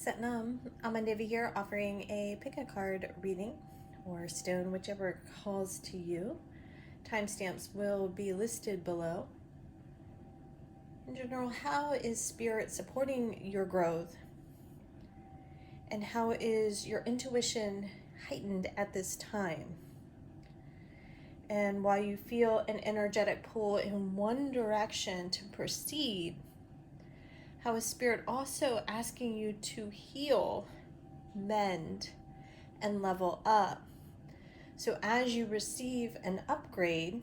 Satnam, Amandevi here, offering a pick a card reading or stone, whichever calls to you. Timestamps will be listed below. In general, how is Spirit supporting your growth? And how is your intuition heightened at this time? And while you feel an energetic pull in one direction to proceed, how is Spirit also asking you to heal, mend, and level up? So as you receive an upgrade,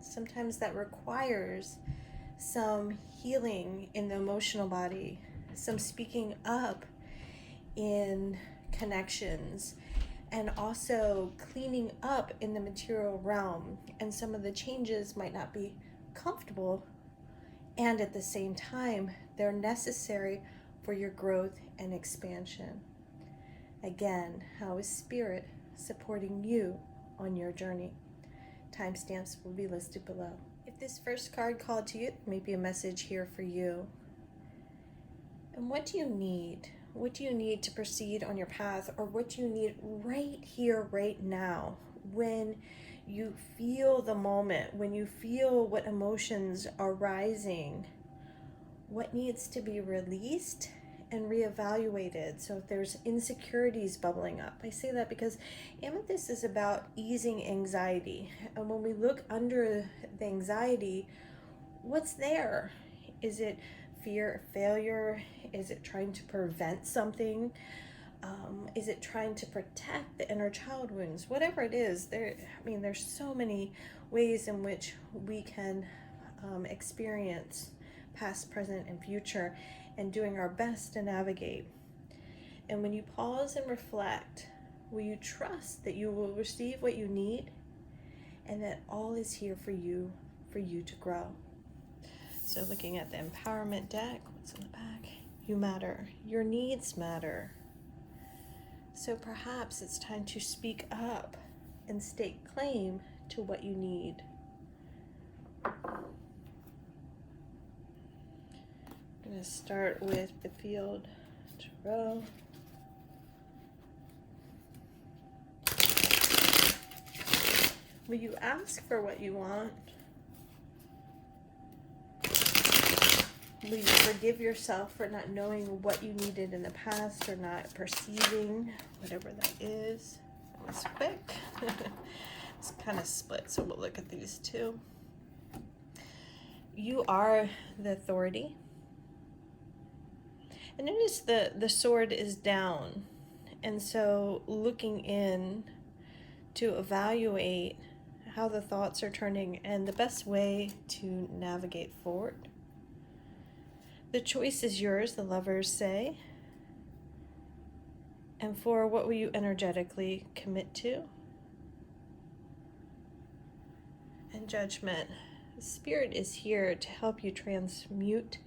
sometimes that requires some healing in the emotional body, some speaking up in connections, and also cleaning up in the material realm. And some of the changes might not be comfortable, and at the same time, they're necessary for your growth and expansion. Again, how is Spirit supporting you on your journey? Timestamps will be listed below. If this first card called to you, there may be a message here for you. And what do you need? What do you need to proceed on your path, or what do you need right here, right now, when you feel the moment, when you feel what emotions are rising? What needs to be released and reevaluated? So if there's insecurities bubbling up, I say that because Amethyst is about easing anxiety. And when we look under the anxiety, what's there? Is it fear of failure? Is it trying to prevent something? Is it trying to protect the inner child wounds? Whatever it is, there's so many ways in which we can experience past, present, and future, and doing our best to navigate. And when you pause and reflect, will you trust that you will receive what you need, and that all is here for you to grow? So looking at the empowerment deck, what's on the back? You matter. Your needs matter. So perhaps it's time to speak up and stake claim to what you need. I'm going to start with the field tarot. Will you ask for what you want? Will you forgive yourself for not knowing what you needed in the past, or not perceiving whatever that is? That was quick. It's kind of split, so we'll look at these two. You are the authority. And notice the sword is down. And so looking in to evaluate how the thoughts are turning and the best way to navigate forward. The choice is yours, the lovers say. And for what will you energetically commit to? And Judgment. Spirit is here to help you transmute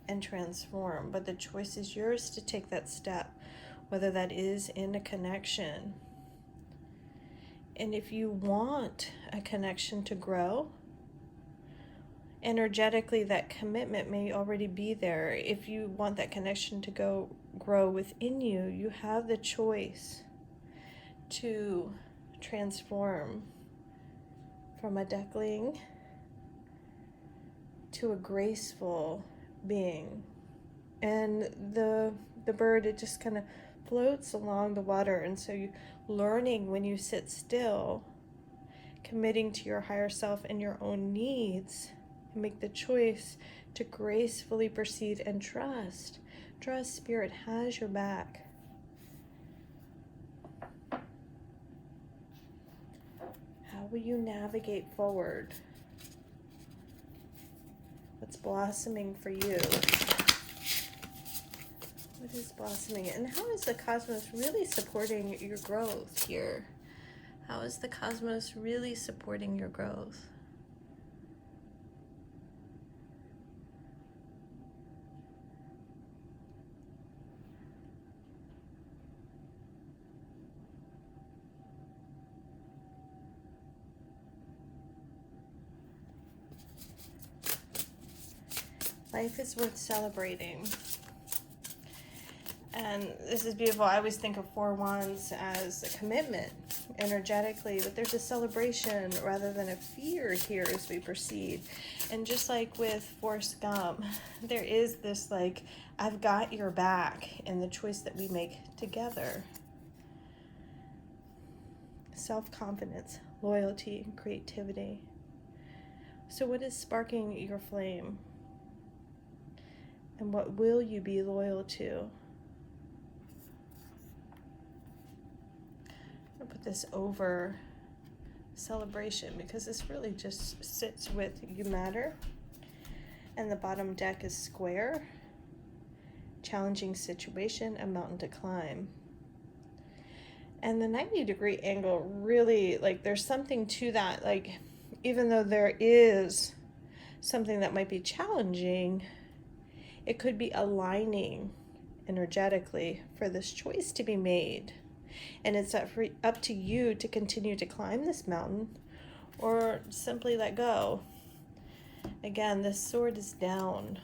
and transform, but the choice is yours to take that step, whether that is in a connection. And if you want a connection to grow, energetically, that commitment may already be there. If you want that connection to grow within you, you have the choice to transform from a duckling to a graceful being. And the bird, it just kind of floats along the water. And so you learning when you sit still, committing to your higher self and your own needs, make the choice to gracefully proceed and trust. Trust Spirit has your back. How will you navigate forward? What's blossoming for you? What is blossoming? And how is the cosmos really supporting your growth here? How is the cosmos really supporting your growth? Life is worth celebrating. And this is beautiful. I always think of 4 wands as a commitment energetically, but there's a celebration rather than a fear here as we proceed. And just like with Forrest Gump, there is this like, I've got your back in the choice that we make together. Self-confidence, loyalty, and creativity. So what is sparking your flame? And what will you be loyal to? I'll put this over celebration because this really just sits with you matter. And the bottom deck is square, challenging situation, a mountain to climb. And the 90-degree angle really, like, there's something to that. Like, even though there is something that might be challenging, it could be aligning energetically for this choice to be made. And it's up to you to continue to climb this mountain or simply let go. Again, this sword is down.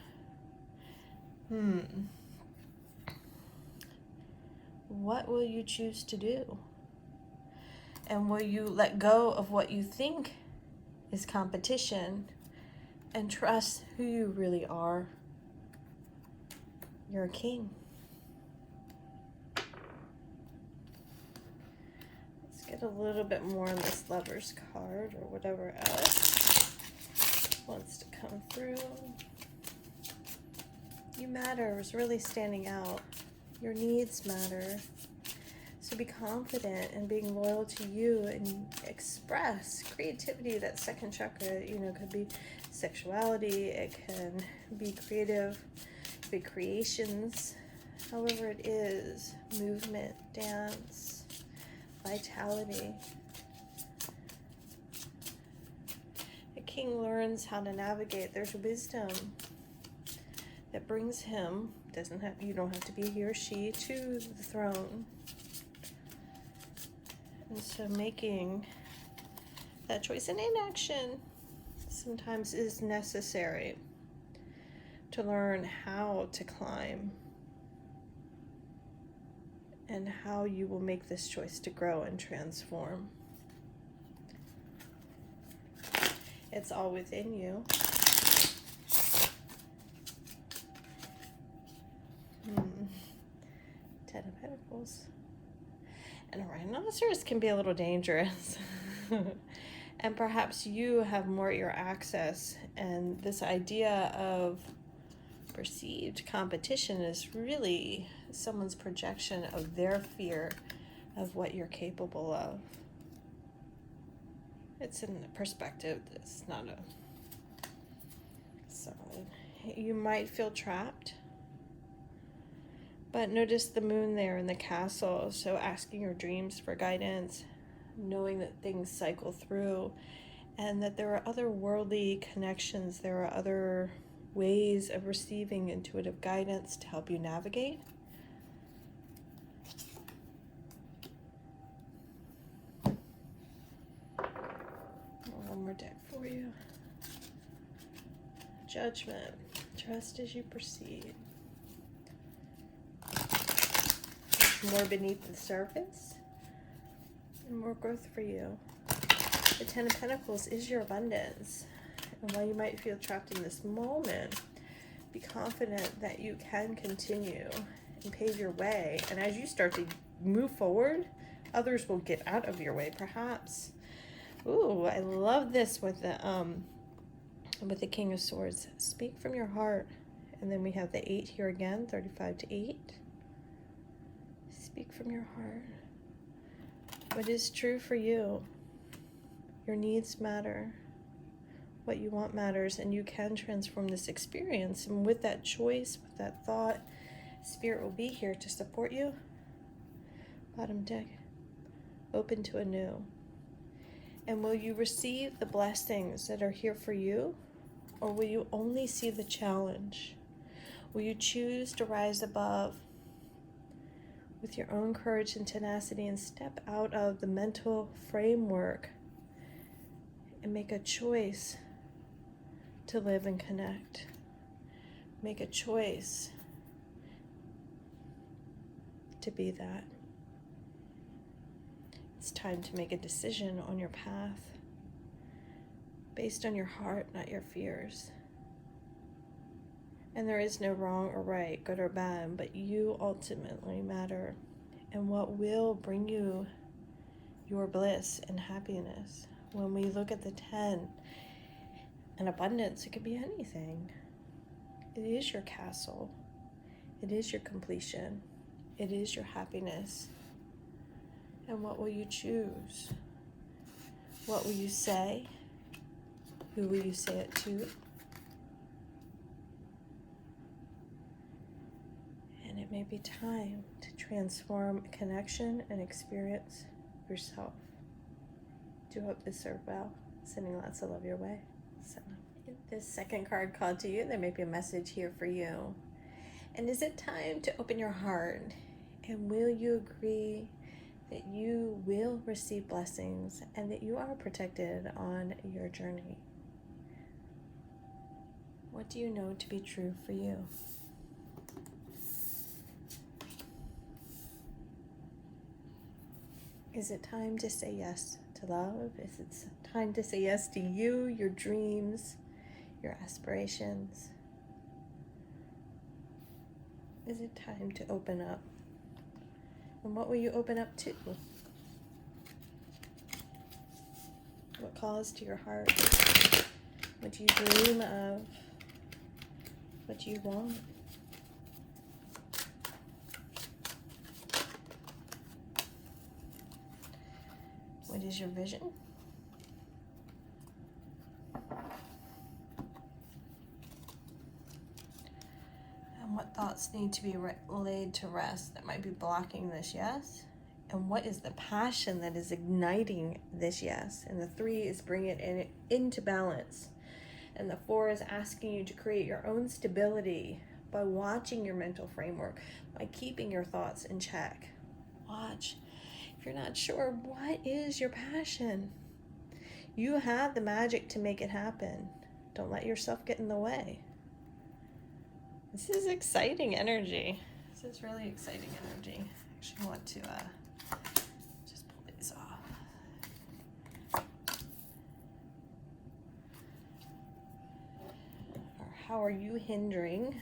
What will you choose to do? And will you let go of what you think is competition and trust who you really are? You're a king. Get a little bit more on this Lover's card or whatever else wants to come through. You matter is really standing out. Your needs matter. So be confident in being loyal to you and express creativity. That second chakra, you know, could be sexuality. It can be creative, big creations. However it is, movement, dance, vitality. A king learns how to navigate. There's wisdom that brings him, you don't have to be he or she, to the throne. And so making that choice and inaction sometimes is necessary to learn how to climb and how you will make this choice to grow and transform. It's all within you. Ten of Pentacles. And a rhinoceros can be a little dangerous. And perhaps you have more at your access, and this idea of perceived competition is really someone's projection of their fear of what you're capable of. It's in the perspective, it's not a solid. You might feel trapped, but notice the moon there in the castle. So asking your dreams for guidance, knowing that things cycle through, and that there are other worldly connections, there are other ways of receiving intuitive guidance to help you navigate. One more deck for you. Judgment. Trust as you proceed. There's more beneath the surface and more growth for you. The Ten of Pentacles is your abundance. And while you might feel trapped in this moment, be confident that you can continue and pave your way. And as you start to move forward, others will get out of your way, perhaps. Ooh, I love this with the King of Swords. Speak from your heart. And then we have the 8 here again, 35 to 8. Speak from your heart. What is true for you? Your needs matter. What you want matters, and you can transform this experience. And with that choice, with that thought, Spirit will be here to support you. Bottom deck, open to anew. And will you receive the blessings that are here for you, or will you only see the challenge? Will you choose to rise above with your own courage and tenacity and step out of the mental framework and make a choice to live and connect? Make a choice to be that. It's time to make a decision on your path based on your heart, not your fears. And there is no wrong or right, good or bad, but you ultimately matter. And what will bring you your bliss and happiness. When we look at the 10 and abundance, it could be anything. It is your castle. It is your completion. It is your happiness. And what will you choose? What will you say? Who will you say it to? And it may be time to transform connection and experience yourself. Do hope this served well. Sending lots of love your way. This second card called to you, there may be a message here for you. And is it time to open your heart? And will you agree that you will receive blessings and that you are protected on your journey? What do you know to be true for you? Is it time to say yes to love? Is it time to say yes to you, your dreams, your aspirations? Is it time to open up? And what will you open up to? What calls to your heart? What do you dream of? What do you want? What is your vision? And what thoughts need to be laid to rest that might be blocking this yes? And what is the passion that is igniting this yes? And the 3 is bringing it into balance. And the 4 is asking you to create your own stability by watching your mental framework, by keeping your thoughts in check. Watch. If you're not sure, what is your passion? You have the magic to make it happen. Don't let yourself get in the way. This is exciting energy. This is really exciting energy. I actually want to just pull these off. Or how are you hindering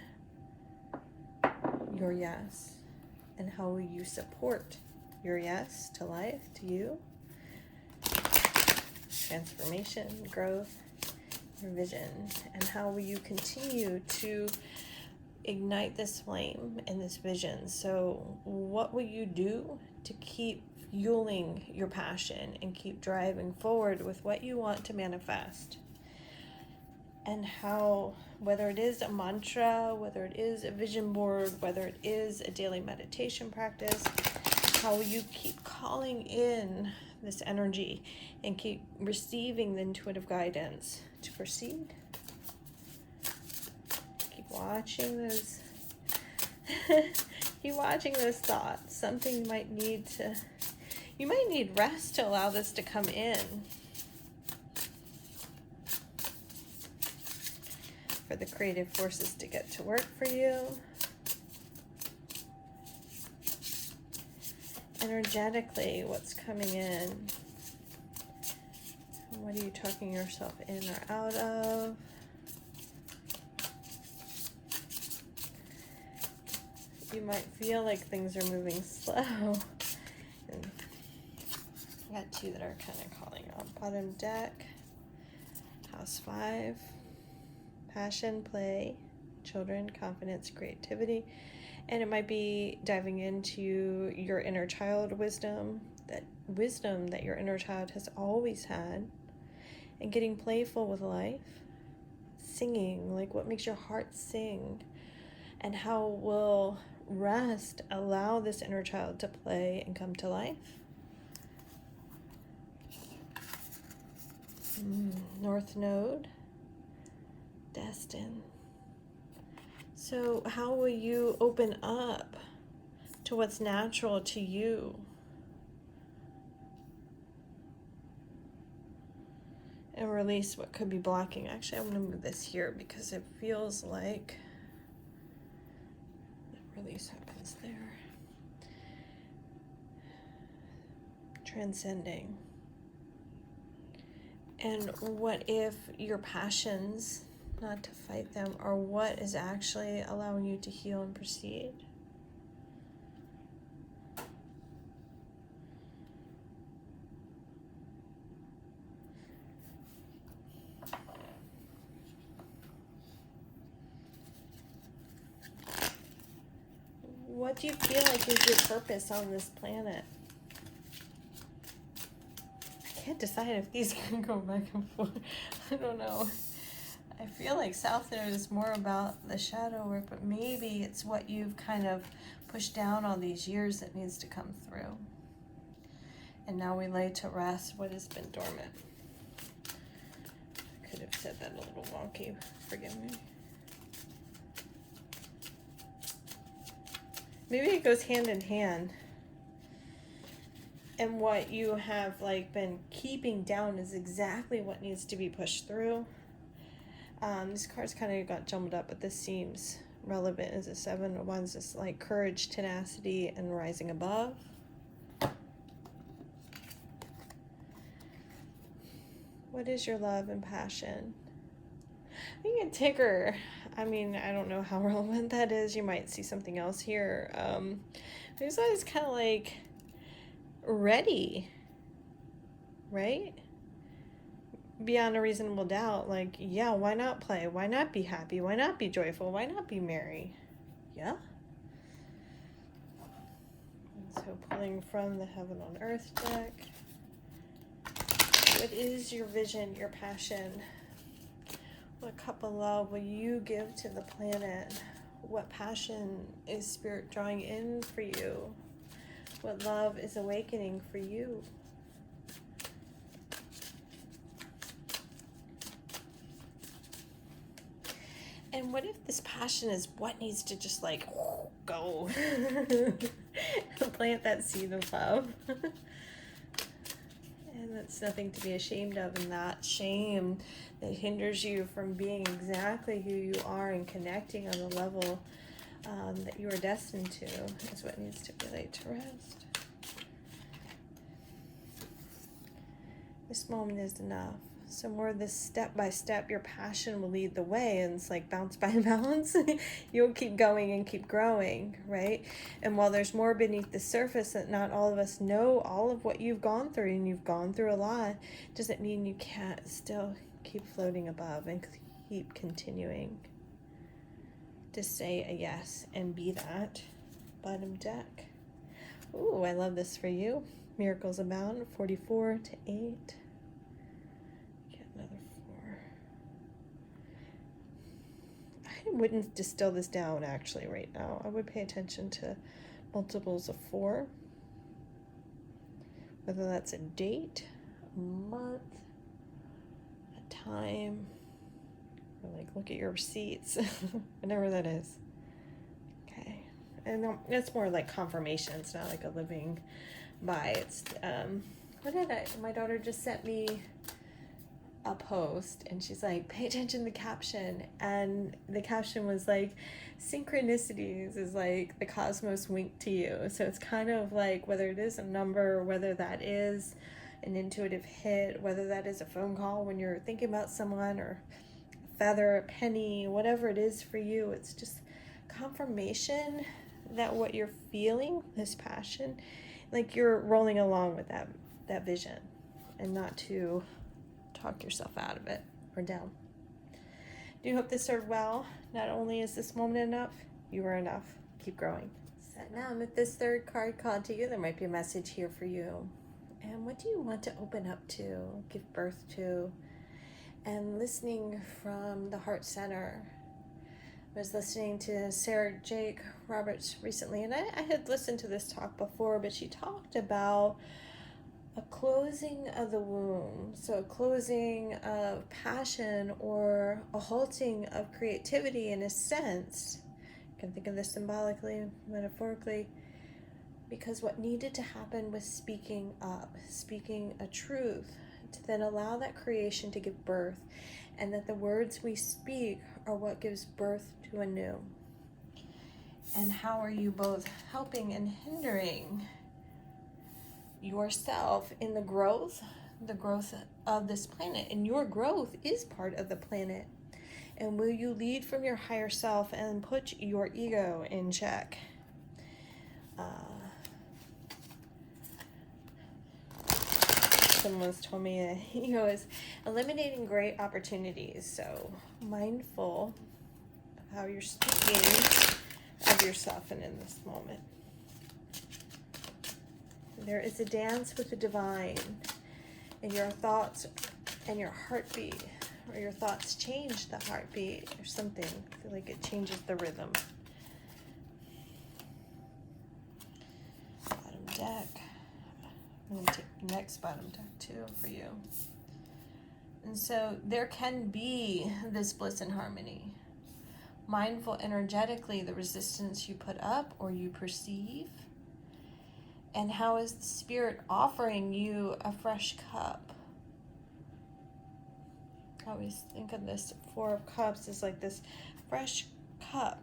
your yes? And how will you support your yes to life, to you? Transformation, growth, your vision. And how will you continue to ignite this flame and this vision? So what will you do to keep fueling your passion and keep driving forward with what you want to manifest? And how, whether it is a mantra, whether it is a vision board, whether it is a daily meditation practice, how will you keep calling in this energy and keep receiving the intuitive guidance to proceed? Keep watching those keep watching those thoughts. Something you might need rest to allow this to come in. For the creative forces to get to work for you. Energetically, what's coming in? What are you talking yourself in or out of? You might feel like things are moving slow. And I got 2 that are kind of calling out. Bottom deck, house 5, passion, play, children, confidence, creativity. And it might be diving into your inner child wisdom that your inner child has always had, and getting playful with life, singing, like what makes your heart sing, and how will rest allow this inner child to play and come to life. North Node, destined. So how will you open up to what's natural to you? And release what could be blocking. Actually, I'm going to move this here because it feels like the release happens there. transcending? And what if your passions, not to fight them, are what is actually allowing you to heal and proceed? What do you feel like is your purpose on this planet? I can't decide if these can go back and forth. I don't know. I feel like South Node is more about the shadow work, but maybe it's what you've kind of pushed down all these years that needs to come through. And now we lay to rest what has been dormant. I could have said that a little wonky. Forgive me. Maybe it goes hand in hand. And what you have like been keeping down is exactly what needs to be pushed through. These cards kind of got jumbled up, but this seems relevant as a 7 of Wands. Just like courage, tenacity, and rising above. What is your love and passion? I think a ticker. I mean, I don't know how relevant that is. You might see something else here. There's always kind of like ready, right? Beyond a reasonable doubt. Like, yeah, why not play? Why not be happy? Why not be joyful? Why not be merry? Yeah. And so pulling from the Heaven on Earth deck. What is your vision, your passion? What cup of love will you give to the planet? What passion is Spirit drawing in for you? What love is awakening for you? And what if this passion is what needs to just like go? Plant that seed of love. And that's nothing to be ashamed of, and that shame that hinders you from being exactly who you are and connecting on the level that you are destined to is what needs to be laid to rest. This moment is enough. So more this step by step, your passion will lead the way, and it's like bounce by bounce. You'll keep going and keep growing, right? And while there's more beneath the surface that not all of us know all of what you've gone through, and you've gone through a lot, doesn't mean you can't still keep floating above and keep continuing to say a yes and be that. Bottom deck. Ooh, I love this for you. Miracles abound, 44 to 8. Another 4. I wouldn't distill this down actually right now. I would pay attention to multiples of 4. Whether that's a date, a month, a time, or like look at your receipts, whatever that is. Okay. And it's more like confirmation. It's not like a living by. It's, my daughter just sent me a post, and she's like, pay attention to the caption, and the caption was like, synchronicities is like the cosmos wink to you. So it's kind of like whether it is a number, whether that is an intuitive hit, whether that is a phone call when you're thinking about someone, or a feather, a penny, whatever it is for you, it's just confirmation that what you're feeling, this passion, like you're rolling along with that vision, and not to talk yourself out of it or down. Do you hope this served well? Not only is this moment enough, you are enough. Keep growing. So now with this third card called to you, there might be a message here for you. And what do you want to open up to, give birth to? And listening from the heart center. I was listening to Sarah Jake Roberts recently, and I had listened to this talk before, but she talked about a closing of the womb, so a closing of passion, or a halting of creativity in a sense. You can think of this symbolically, metaphorically, because what needed to happen was speaking up, speaking a truth, to then allow that creation to give birth, and that the words we speak are what gives birth to a new. And how are you both helping and hindering yourself in the growth of this planet. And your growth is part of the planet. And will you lead from your higher self and put your ego in check? Someone's told me that ego is eliminating great opportunities. So mindful of how you're speaking of yourself and in this moment. There is a dance with the divine, and your thoughts and your heartbeat, or your thoughts change the heartbeat or something. I feel like it changes the rhythm. Bottom deck. I'm going to take the next bottom deck too for you. And so there can be this bliss and harmony. Mindful energetically the resistance you put up or you perceive. And how is the Spirit offering you a fresh cup? I always think of this Four of Cups as like this fresh cup.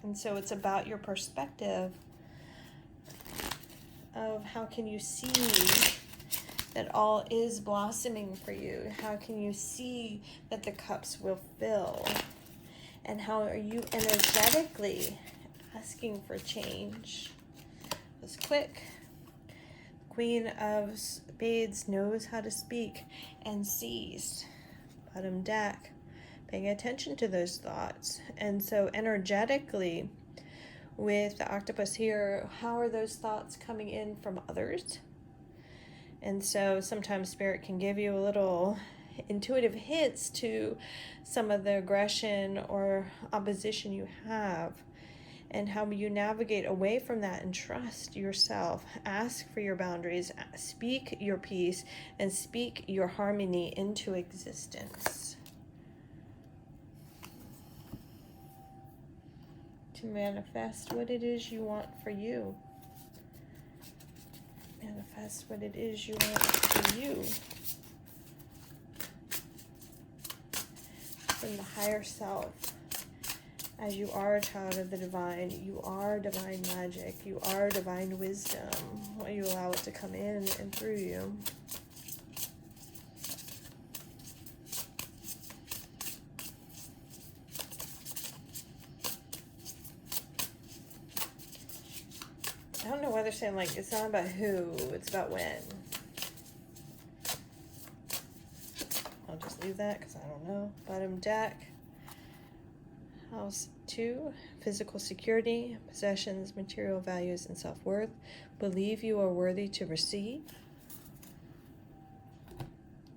And so it's about your perspective of how can you see that all is blossoming for you? How can you see that the cups will fill? And how are you energetically asking for change? This quick. Queen of Spades knows how to speak and sees. Bottom deck. Paying attention to those thoughts. And so energetically, with the octopus here, how are those thoughts coming in from others? And so sometimes Spirit can give you a little intuitive hints to some of the aggression or opposition you have, and how you navigate away from that and trust yourself. Ask for your boundaries, speak your peace, and speak your harmony into existence. To manifest what it is you want for you. Manifest what it is you want for you. From the higher self. As you are a child of the divine, you are divine magic, you are divine wisdom. Will you allow it to come in and through you? I don't know why they're saying, like, it's not about who, it's about when. I'll just leave that because I don't know. Bottom deck. House 2, physical security, possessions, material values, and self-worth. Believe you are worthy to receive.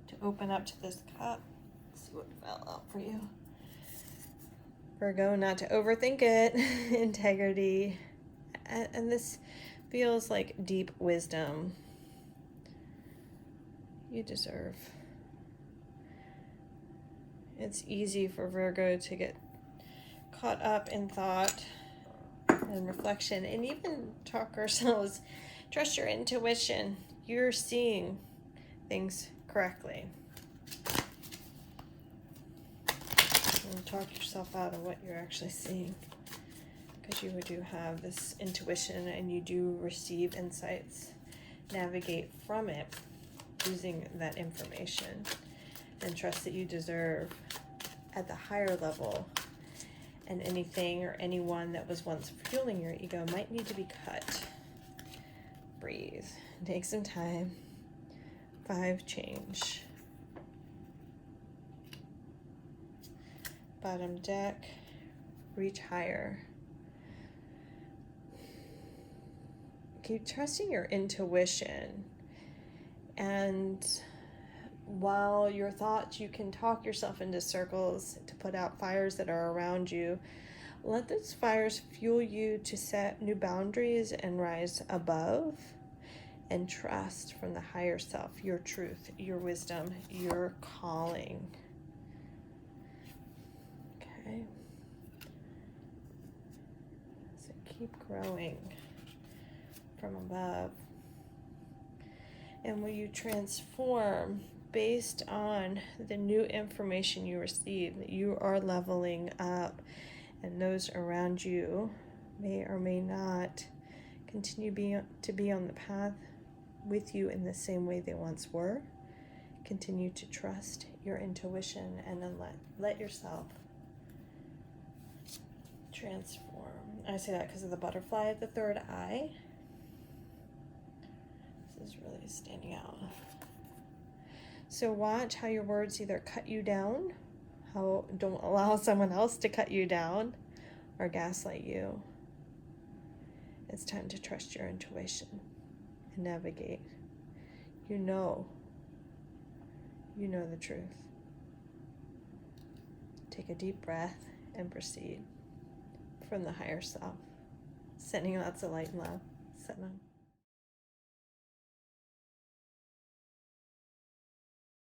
To open up to this cup. Let's see what fell out for you. Virgo, not to overthink it. Integrity. And this feels like deep wisdom. You deserve. It's easy for Virgo to get caught up in thought and reflection, and even talk ourselves. Trust your intuition. You're seeing things correctly. And talk yourself out of what you're actually seeing, because you do have this intuition and you do receive insights. Navigate from it using that information, and trust that you deserve at the higher level. And anything or anyone that was once fueling your ego might need to be cut. Breathe. Take some time. 5, change. Bottom deck. Reach higher. Keep trusting your intuition. And while your thoughts, you can talk yourself into circles to put out fires that are around you. Let those fires fuel you to set new boundaries and rise above, and trust from the higher self, your truth, your wisdom, your calling. Okay. So keep growing from above. And will you transform based on the new information you receive, that you are leveling up, and those around you may or may not continue to be on the path with you in the same way they once were. Continue to trust your intuition, and then let yourself transform. I say that because of the butterfly of the third eye. This is really standing out. So watch how your words either cut you down, how don't allow someone else to cut you down or gaslight you. It's time to trust your intuition and navigate. You know the truth. Take a deep breath and proceed from the higher self. Sending lots of light and love. Satnam.